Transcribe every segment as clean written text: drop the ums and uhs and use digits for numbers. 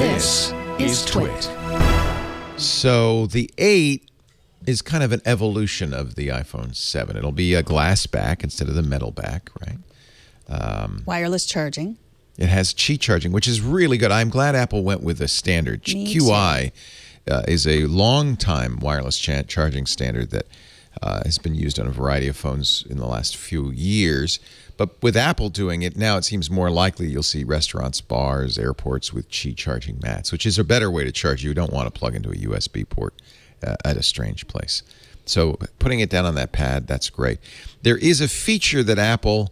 This is TWiT. So the 8 is kind of an evolution of the iPhone 7. It'll be a glass back instead of the metal back, right? Wireless charging. It has Qi charging, which is really good. I'm glad Apple went with a standard. QI is a long-time wireless charging standard that has been used on a variety of phones in the last few years. But with Apple doing it, now it seems more likely you'll see restaurants, bars, airports with Qi charging mats, which is a better way to charge. You don't want to plug into a USB port at a strange place. So putting it down on that pad, that's great. There is a feature that Apple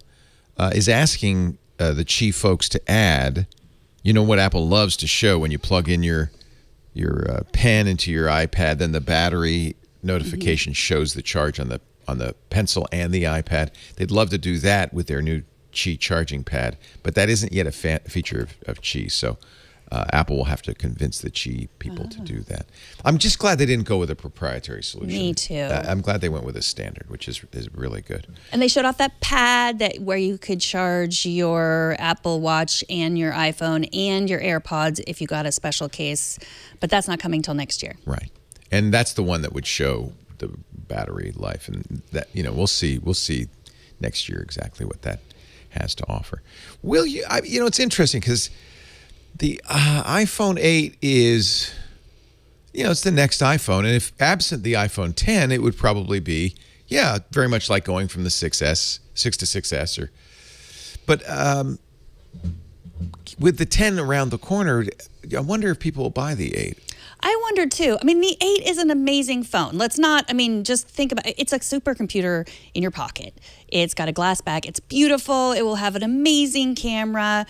is asking the Qi folks to add. You know what Apple loves to show when you plug in your pen into your iPad, then the battery notification shows the charge on the Pencil and the iPad. They'd love to do that with their new Qi charging pad, but that isn't yet a feature of Qi, so Apple will have to convince the Qi people to do that. I'm just glad they didn't go with a proprietary solution. Me too. I'm glad they went with a standard, which is really good. And they showed off that pad where you could charge your Apple Watch and your iPhone and your AirPods if you got a special case, but that's not coming till next year. Right. And that's the one that would show the battery life, and that, you know, we'll see next year exactly what that has to offer. Will you? You know, it's interesting because the iPhone 8 is, you know, it's the next iPhone, and if absent the iPhone 10, it would probably be, yeah, very much like going from the 6 to 6S, but with the 10 around the corner, I wonder if people will buy the 8. I wonder too. I mean, the 8 is an amazing phone. Let's not, I mean, just think about it. It's a supercomputer in your pocket. It's got a glass back. It's beautiful. It will have an amazing camera.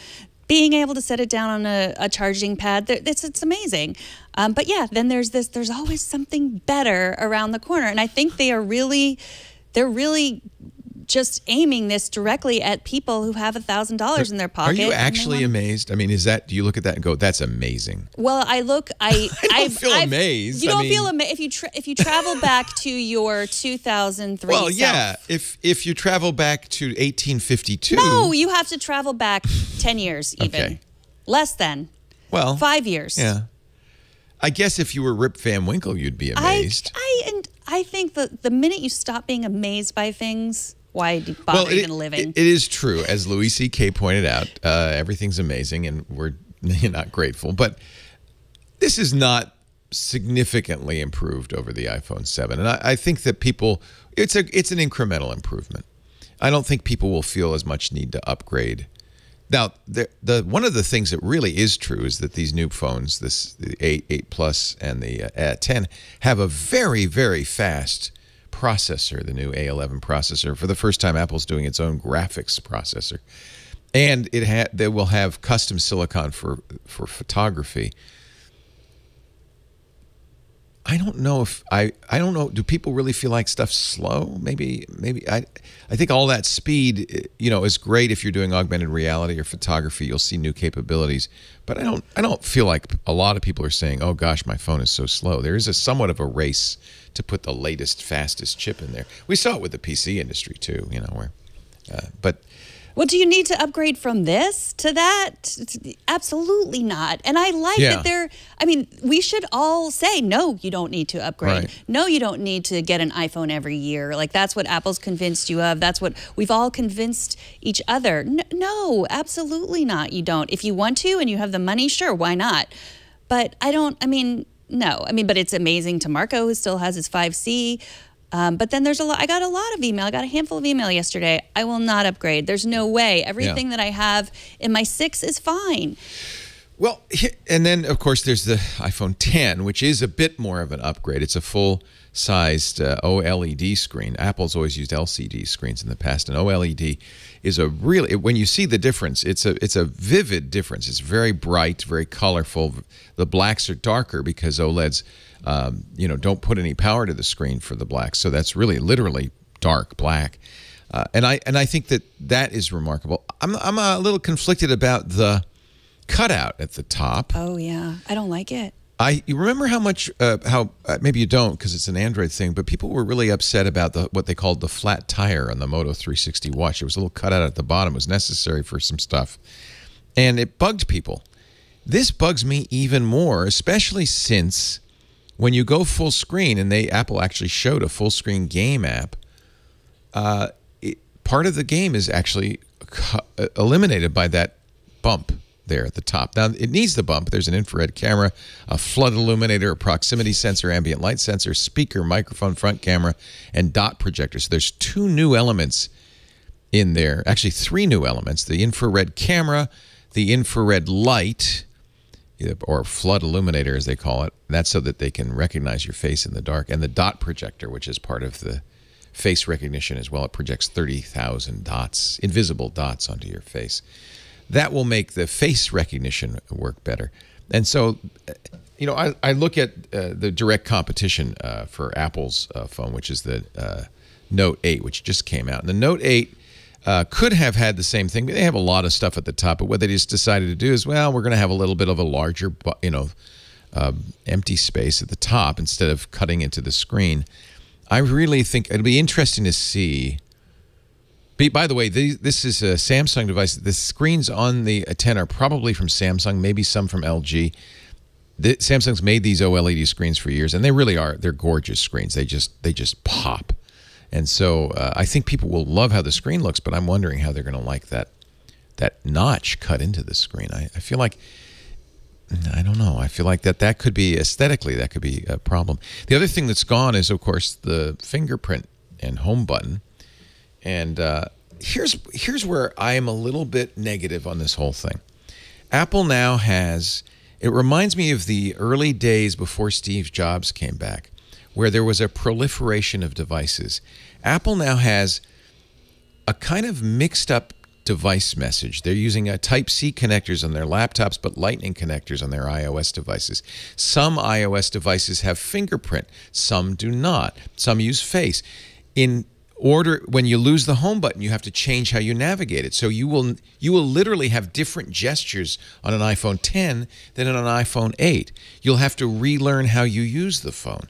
Being able to set it down on a charging pad, it's amazing. But yeah, then there's always something better around the corner. And I think they're really just aiming this directly at people who have $1,000 in their pocket. Are you actually amazed? I mean, do you look at that and go, "That's amazing"? Well, I don't feel amazed. You don't feel amazed if you travel back to your 2003. Well, yeah. If you travel back to 1852. No, you have to travel back 10 years, even less than. Well, 5 years. Yeah. I guess if you were Rip Van Winkle, you'd be amazed. I think the minute you stop being amazed by things, why bother even living? It is true. As Louis C.K. pointed out, everything's amazing and we're not grateful. But this is not significantly improved over the iPhone 7. And I think that it's an incremental improvement. I don't think people will feel as much need to upgrade. Now, one of the things that really is true is that these new phones, the 8 Plus and the 10, have a very, very fast processor, the new A11 processor. For the first time, Apple's doing its own graphics processor. And they will have custom silicon for photography. I don't know if I don't know. Do people really feel like stuff's slow? Maybe I think all that speed, you know, is great if you're doing augmented reality or photography. You'll see new capabilities, but I don't feel like a lot of people are saying, "Oh gosh, my phone is so slow." There is somewhat of a race to put the latest, fastest chip in there. We saw it with the PC industry too, you know, where but. Well, do you need to upgrade from this to that? Absolutely not. And I like that I mean, we should all say, no, you don't need to upgrade. Right. No, you don't need to get an iPhone every year. Like, that's what Apple's convinced you of. That's what we've all convinced each other. No, absolutely not. You don't. If you want to and you have the money, sure, why not? But no. But it's amazing to Marco, who still has his 5C. But then I got a lot of email. I got a handful of email yesterday. I will not upgrade. There's no way. Everything that I have in my 6 is fine. Well, and then, of course, there's the iPhone 10, which is a bit more of an upgrade. It's a full-sized OLED screen. Apple's always used LCD screens in the past, and OLED is when you see the difference, it's a vivid difference. It's very bright, very colorful. The blacks are darker because OLEDs don't put any power to the screen for the black. So that's really literally dark black. And I think that is remarkable. I'm a little conflicted about the cutout at the top. Oh yeah, I don't like it. You remember how much maybe you don't because it's an Android thing, but people were really upset about what they called the flat tire on the Moto 360 watch. There was a little cutout at the bottom. It was necessary for some stuff, and it bugged people. This bugs me even more, especially since when you go full screen, and Apple actually showed a full screen game app, part of the game is actually eliminated by that bump there at the top. Now, it needs the bump. There's an infrared camera, a flood illuminator, a proximity sensor, ambient light sensor, speaker, microphone, front camera, and dot projector. So there's 2 new elements in there. Actually, 3 new elements. The infrared camera, the infrared light, or flood illuminator as they call it. That's so that they can recognize your face in the dark. And the dot projector, which is part of the face recognition as well. It projects 30,000 dots, invisible dots onto your face. That will make the face recognition work better. And so, you know, I look at the direct competition for Apple's phone, which is the Note 8, which just came out. And the Note 8 could have had the same thing, but they have a lot of stuff at the top. But what they just decided to do is, well, we're going to have a little bit of a larger, you know, empty space at the top instead of cutting into the screen. I really think it'll be interesting to see. By the way, this is a Samsung device. The screens on the 10 are probably from Samsung, maybe some from LG. Samsung's made these OLED screens for years, and they really are. They're gorgeous screens. They just pop. And so I think people will love how the screen looks, but I'm wondering how they're going to like that notch cut into the screen. I feel like, I don't know. I feel like that could be, aesthetically, that could be a problem. The other thing that's gone is, of course, the fingerprint and home button. And here's where I am a little bit negative on this whole thing. Apple now has, it reminds me of the early days before Steve Jobs came back, where there was a proliferation of devices. Apple now has a kind of mixed up device message. They're using Type-C connectors on their laptops, but Lightning connectors on their iOS devices. Some iOS devices have fingerprint. Some do not. Some use Face. In order, when you lose the home button, you have to change how you navigate it. So you will literally have different gestures on an iPhone 10 than on an iPhone 8. You'll have to relearn how you use the phone.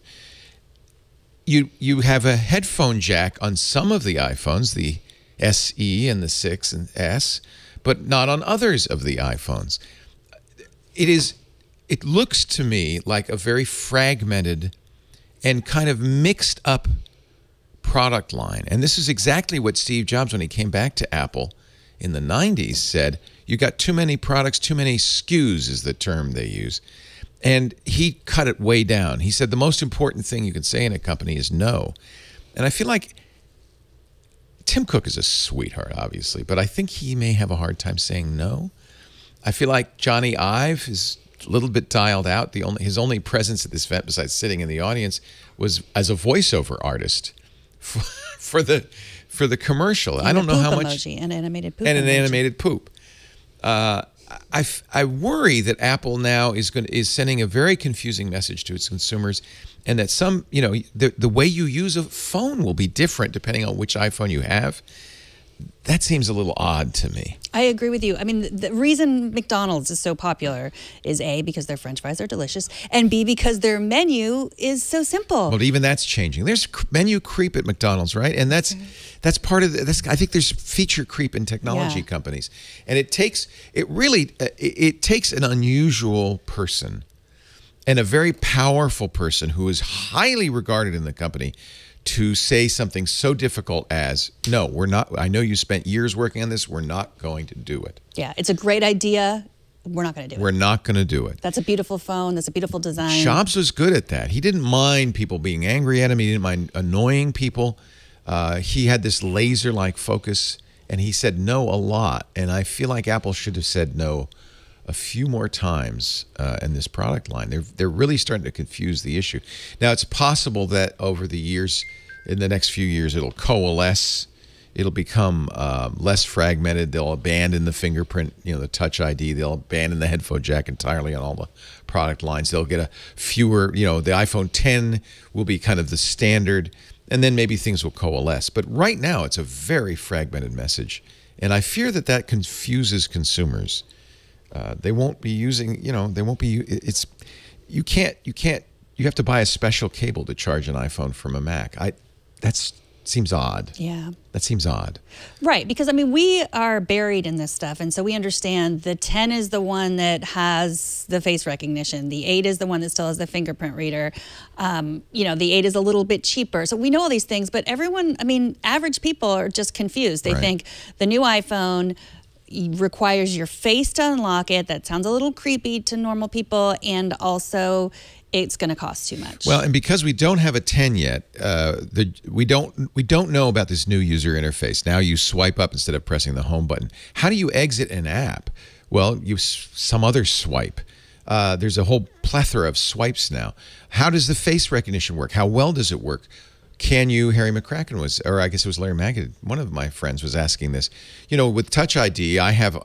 You have a headphone jack on some of the iPhones, the SE and the 6 and S, but not on others of the iPhones. It looks to me like a very fragmented and kind of mixed up product line. And this is exactly what Steve Jobs, when he came back to Apple in the 90s, said. You got too many products, too many SKUs is the term they use. And he cut it way down. He said the most important thing you can say in a company is no. And I feel like Tim Cook is a sweetheart, obviously, but I think he may have a hard time saying no. I feel like Johnny Ive is a little bit dialed out. His only presence at this event, besides sitting in the audience, was as a voiceover artist for the commercial. And I don't know how much emoji, an animated poop and an emoji. Animated poop. I worry that Apple now is sending a very confusing message to its consumers, and that the way you use a phone will be different depending on which iPhone you have. That seems a little odd to me. I agree with you. I mean, the reason McDonald's is so popular is A, because their French fries are delicious, and B, because their menu is so simple. Well, even that's changing. There's menu creep at McDonald's, right? And that's part of I think there's feature creep in technology companies, and it takes an unusual person and a very powerful person who is highly regarded in the company to say something so difficult as, no, we're not. I know you spent years working on this. We're not going to do it. Yeah, it's a great idea. We're not going to do it. We're not going to do it. That's a beautiful phone. That's a beautiful design. Jobs was good at that. He didn't mind people being angry at him. He didn't mind annoying people. He had this laser-like focus, and he said no a lot. And I feel like Apple should have said no a few more times in this product line. They're really starting to confuse the issue. Now, it's possible that over the years, in the next few years, it'll coalesce. It'll become less fragmented. They'll abandon the fingerprint, the Touch ID. They'll abandon the headphone jack entirely on all the product lines. They'll get a fewer, the iPhone 10 will be kind of the standard, and then maybe things will coalesce. But right now, it's a very fragmented message, and I fear that confuses consumers. They won't be using, they won't be, you have to buy a special cable to charge an iPhone from a Mac. That's seems odd. Yeah. That seems odd. Right, because I mean, we are buried in this stuff, and so we understand the 10 is the one that has the face recognition. The 8 is the one that still has the fingerprint reader. You know, the 8 is a little bit cheaper. So we know all these things, but everyone, I mean, average people are just confused. They think the new iPhone requires your face to unlock it. That sounds a little creepy to normal people, and also it's going to cost too much. Well, and because we don't have a 10 yet, we don't know about this new user interface. Now you swipe up instead of pressing the home button. How do you exit an app? Well, you some other swipe. There's a whole plethora of swipes now. How does the face recognition work? How well does it work? Can you, Harry McCracken was, or I guess it was Larry Magid, one of my friends was asking this. You know, with Touch ID, I have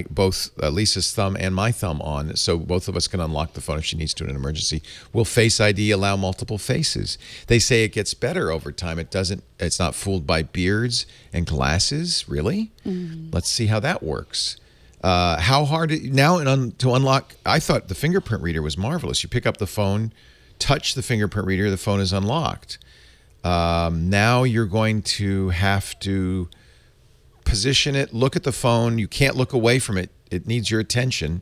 both Lisa's thumb and my thumb on, so both of us can unlock the phone if she needs to in an emergency. Will Face ID allow multiple faces? They say it gets better over time. It doesn't, it's not fooled by beards and glasses, really? Let's see how that works. How hard, now to unlock, I thought the fingerprint reader was marvelous. You pick up the phone, touch the fingerprint reader, the phone is unlocked. Now you're going to have to position it, look at the phone. You can't look away from it. It needs your attention.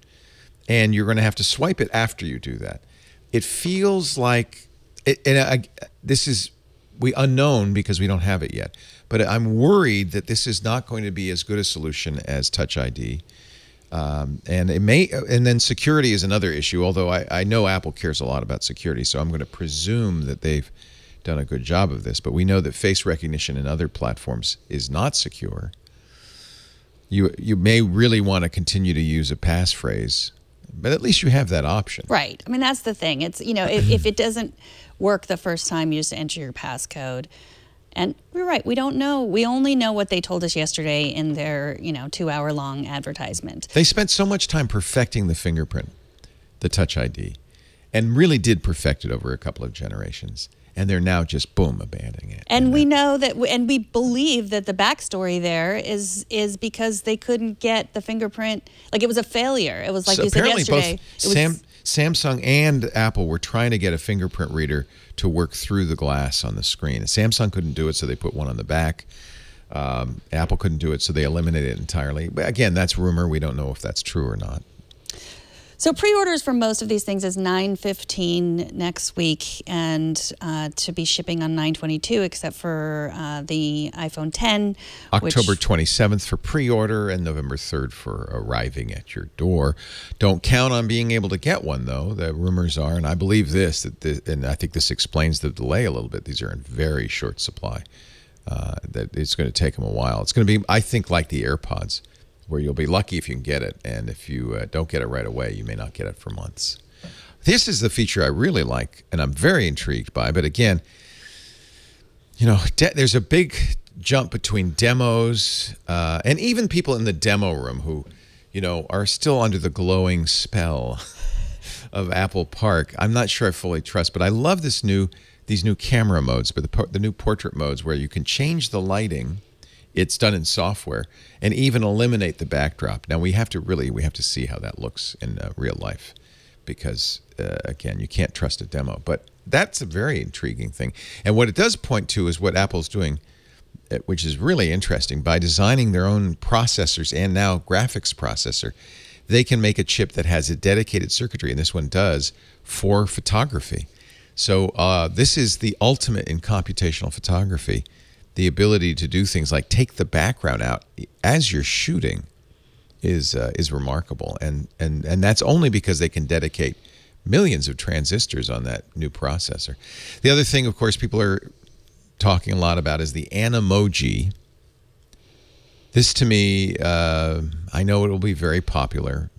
And you're going to have to swipe it after you do that. It feels like, this is unknown because we don't have it yet. But I'm worried that this is not going to be as good a solution as Touch ID. And it may, and then security is another issue, although I know Apple cares a lot about security. So I'm going to presume that they've done a good job of this, but we know that face recognition in other platforms is not secure. You may really want to continue to use a passphrase, but at least you have that option. Right. I mean, that's the thing. It's, you know, if it doesn't work the first time, you just enter your passcode. And we're right. We don't know. We only know what they told us yesterday in their, you know, 2-hour-long advertisement. They spent so much time perfecting the fingerprint, the Touch ID, and really did perfect it over a couple of generations. And they're now just, boom, abandoning it. And we know that, and we believe that the backstory there is because they couldn't get the fingerprint. Like, it was a failure. It was like you said yesterday. Both Samsung and Apple were trying to get a fingerprint reader to work through the glass on the screen. Samsung couldn't do it, so they put one on the back. Apple couldn't do it, so they eliminated it entirely. But again, that's rumor. We don't know if that's true or not. So pre-orders for most of these things is 9/15 next week, and to be shipping on 9/22, except for the iPhone 10. October 27th for pre-order and November 3rd for arriving at your door. Don't count on being able to get one, though. The rumors are, and I believe this, and I think this explains the delay a little bit. These are in very short supply. That it's going to take them a while. It's going to be, I think, like the AirPods, where you'll be lucky if you can get it, and if you don't get it right away, you may not get it for months. This is the feature I really like, and I'm very intrigued by. But again, you know, there's a big jump between demos and even people in the demo room who, you know, are still under the glowing spell of Apple Park. I'm not sure I fully trust, but I love these new camera modes, but the new portrait modes where you can change the lighting. It's done in software, and even eliminate the backdrop. Now we have to see how that looks in real life, because again, you can't trust a demo. But that's a very intriguing thing. And what it does point to is what Apple's doing, which is really interesting. By designing their own processors and now graphics processor, they can make a chip that has a dedicated circuitry, and this one does, for photography. So this is the ultimate in computational photography. The ability to do things like take the background out as you're shooting is remarkable, and that's only because they can dedicate millions of transistors on that new processor. The other thing, of course, people are talking a lot about is the Animoji. This, to me, I know it will be very popular.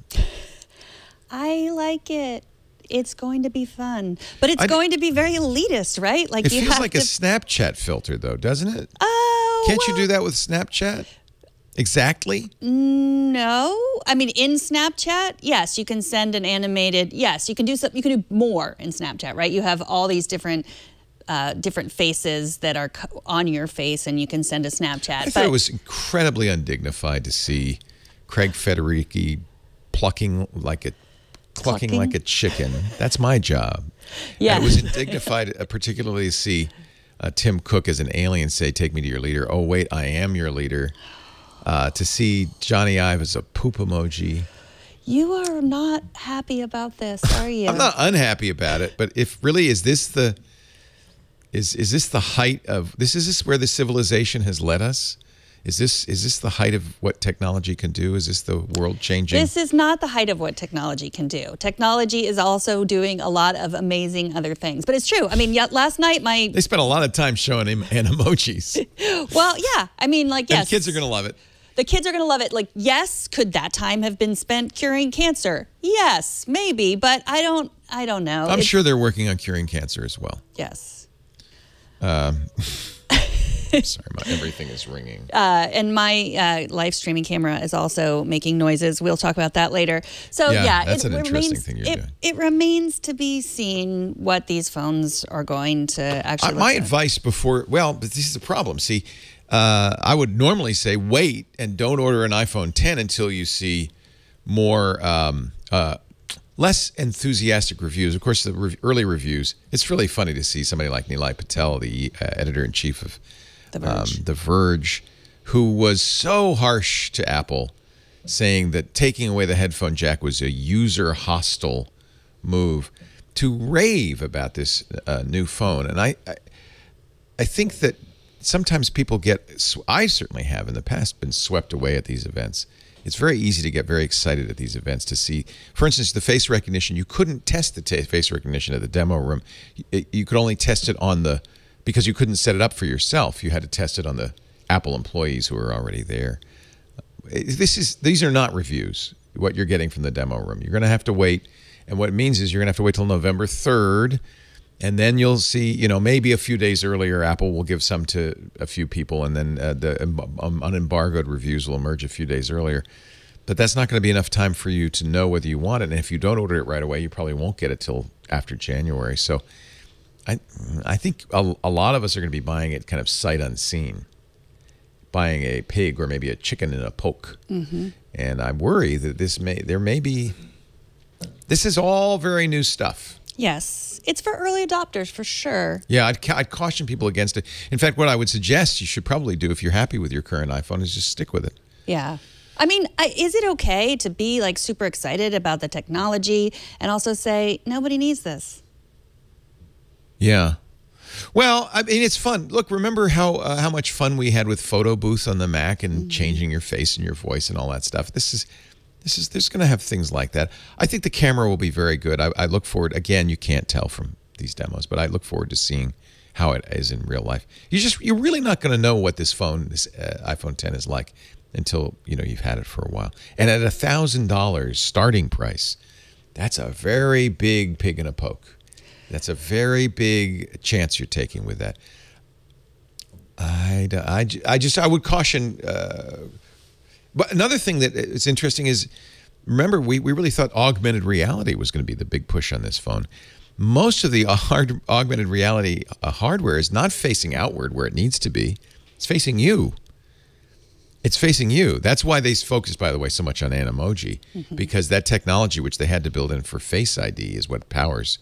I like it. It's going to be fun, but it's going to be very elitist, right? Like, it feels like a Snapchat filter, though, doesn't it? Oh, can't you do that with Snapchat? Exactly. No, I mean, in Snapchat, yes, you can send an animated. Yes, you can do something. You can do more in Snapchat, right? You have all these different faces that are on your face, and you can send a Snapchat. I thought it was incredibly undignified to see Craig Federighi clucking like a chicken. That's my job. Yeah. And it was undignified, particularly to see Tim Cook as an alien say, "Take me to your leader." Oh wait, I am your leader. To see Johnny Ive as a poop emoji. You are not happy about this, are you? I'm not unhappy about it, but if really is this the height of this? Is this where the civilization has led us? Is this the height of what technology can do? Is this the world changing? This is not the height of what technology can do. Technology is also doing a lot of amazing other things. But it's true. I mean, last night they spent a lot of time showing him Animojis. Well, yeah. I mean, like, yes. And kids are going to love it. The kids are going to love it. Like, yes, could that time have been spent curing cancer? Yes, maybe, but I don't know. I'm sure they're working on curing cancer as well. Yes. Sorry, everything is ringing. And my live streaming camera is also making noises. We'll talk about that later. So yeah, that's an interesting thing you're doing. It remains to be seen what these phones are going to actually. My advice but this is the problem. See, I would normally say wait and don't order an iPhone 10 until you see more less enthusiastic reviews. Of course, the early reviews. It's really funny to see somebody like Nilay Patel, the editor-in-chief of The Verge, who was so harsh to Apple, saying that taking away the headphone jack was a user-hostile move, to rave about this new phone. And I think that sometimes people I certainly have in the past been swept away at these events. It's very easy to get very excited at these events to see, for instance, the face recognition. You couldn't test the face recognition at the demo room. You could only test it because you couldn't set it up for yourself. You had to test it on the Apple employees who were already there. These are not reviews, what you're getting from the demo room. You're going to have to wait. And what it means is you're going to have to wait till November 3rd. And then you'll see, maybe a few days earlier, Apple will give some to a few people, and then the unembargoed reviews will emerge a few days earlier. But that's not going to be enough time for you to know whether you want it. And if you don't order it right away, you probably won't get it till after January. So I think a lot of us are going to be buying it kind of sight unseen, buying a pig or maybe a chicken in a poke. Mm-hmm. And I worry that this is all very new stuff. Yes, it's for early adopters for sure. Yeah, I'd caution people against it. In fact, what I would suggest you should probably do if you're happy with your current iPhone is just stick with it. Yeah. I mean, is it okay to be like super excited about the technology and also say, nobody needs this? Yeah. Well, I mean, it's fun. Look, remember how much fun we had with Photo Booth on the Mac and changing your face and your voice and all that stuff. There's going to have things like that. I think the camera will be very good. I look forward, again, you can't tell from these demos, but I look forward to seeing how it is in real life. You're really not going to know what this iPhone 10 is like until you've had it for a while. And at $1,000 starting price, that's a very big pig in a poke. That's a very big chance you're taking with that. I would caution. But another thing that is interesting is, remember, we really thought augmented reality was going to be the big push on this phone. Most of the augmented reality hardware is not facing outward where it needs to be. It's facing you. It's facing you. That's why they focus, by the way, so much on Animoji, because that technology, which they had to build in for Face ID, is what powers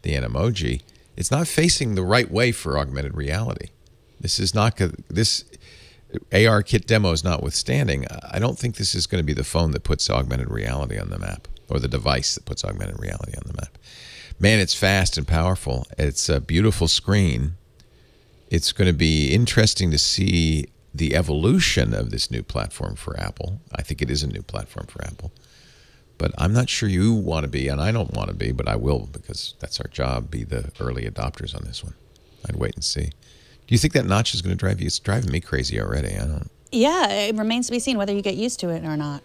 the Animoji. It's not facing the right way for augmented reality. This AR kit demos notwithstanding, I don't think this is going to be the phone that puts augmented reality on the map, or the device that puts augmented reality on the map. Man, it's fast and powerful. It's a beautiful screen. It's going to be interesting to see the evolution of this new platform for Apple. I think it is a new platform for Apple. But I'm not sure you want to be, and I don't want to be, but I will, because that's our job, be the early adopters on this one. I'd wait and see. Do you think that notch is going to drive you? It's driving me crazy already. I don't. Yeah, it remains to be seen whether you get used to it or not.